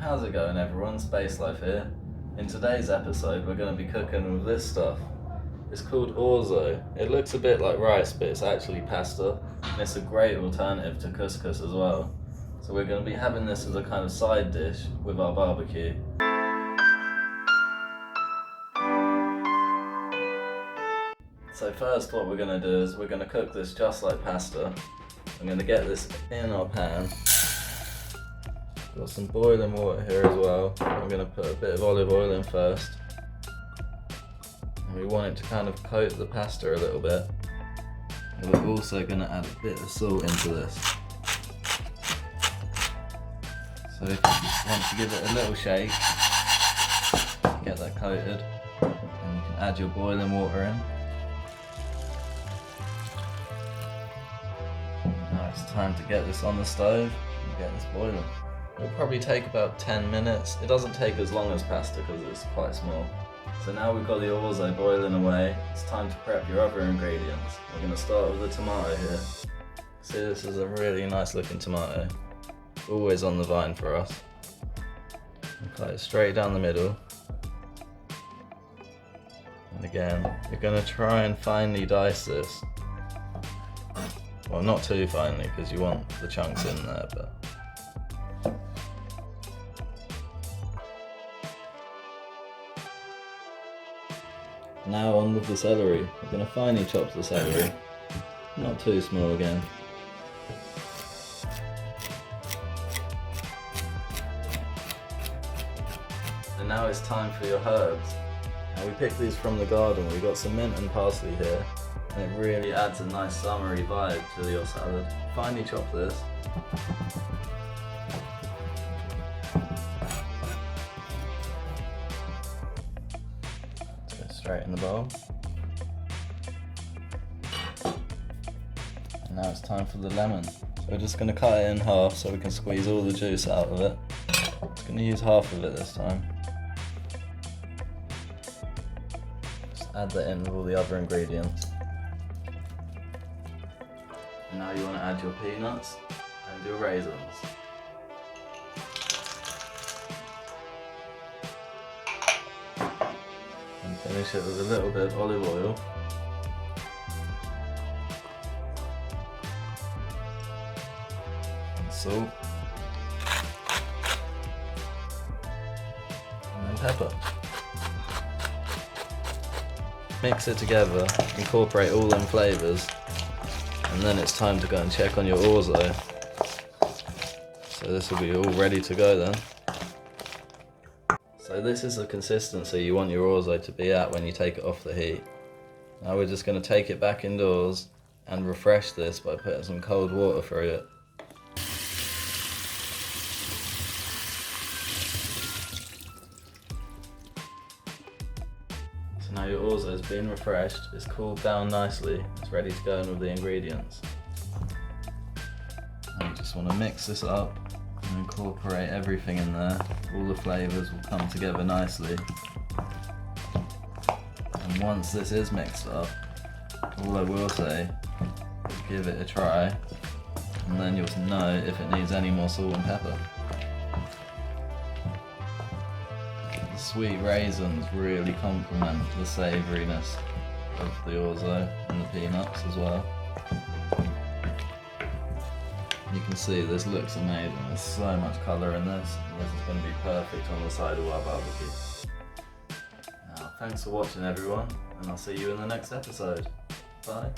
How's it going everyone? Space Life here. In today's episode we're going to be cooking with this stuff. It's called Orzo. It looks a bit like rice but it's actually pasta and it's a great alternative to couscous as well. So we're going to be having this as a kind of side dish with our barbecue. So first what we're going to do is we're going to cook this just like pasta. I'm going to get this in our pan. Got some boiling water here as well. I'm going to put a bit of olive oil in first. And we want it to kind of coat the pasta a little bit. And we're also going to add a bit of salt into this. So if you just want to give it a little shake, get that coated, and you can add your boiling water in. Now it's time to get this on the stove and get this boiling. It'll probably take about 10 minutes. It doesn't take as long as pasta because it's quite small. So now we've got the orzo boiling away, it's time to prep your other ingredients. We're going to start with the tomato here. See, this is a really nice looking tomato. Always on the vine for us. Cut it straight down the middle. And again, you're going to try and finely dice this. Well, not too finely because you want the chunks in there, but now on with the celery. We're going to finely chop the celery, not too small again. And now it's time for your herbs. Now we picked these from the garden. We've got some mint and parsley here, and it really adds a nice summery vibe to your salad. Finely chop this. Straight in the bowl. And now it's time for the lemon. So we're just going to cut it in half so we can squeeze all the juice out of it. Just going to use half of it this time. Just add that in with all the other ingredients. And now you want to add your peanuts and your raisins. Finish it with a little bit of olive oil. And salt. And then pepper. Mix it together, incorporate all them flavours, and then it's time to go and check on your orzo. So this will be all ready to go then. So this is the consistency you want your orzo to be at when you take it off the heat. Now we're just going to take it back indoors and refresh this by putting some cold water through it. So now your orzo has been refreshed, it's cooled down nicely, it's ready to go in with the ingredients. Now you just want to mix this up and incorporate everything in there. All the flavours will come together nicely. And once this is mixed up, all I will say is give it a try, and then you'll know if it needs any more salt and pepper. The sweet raisins really complement the savouriness of the orzo and the peanuts as well. You can see this looks amazing, there's so much colour in this, and this is going to be perfect on the side of our barbecue. Now, thanks for watching everyone, and I'll see you in the next episode. Bye.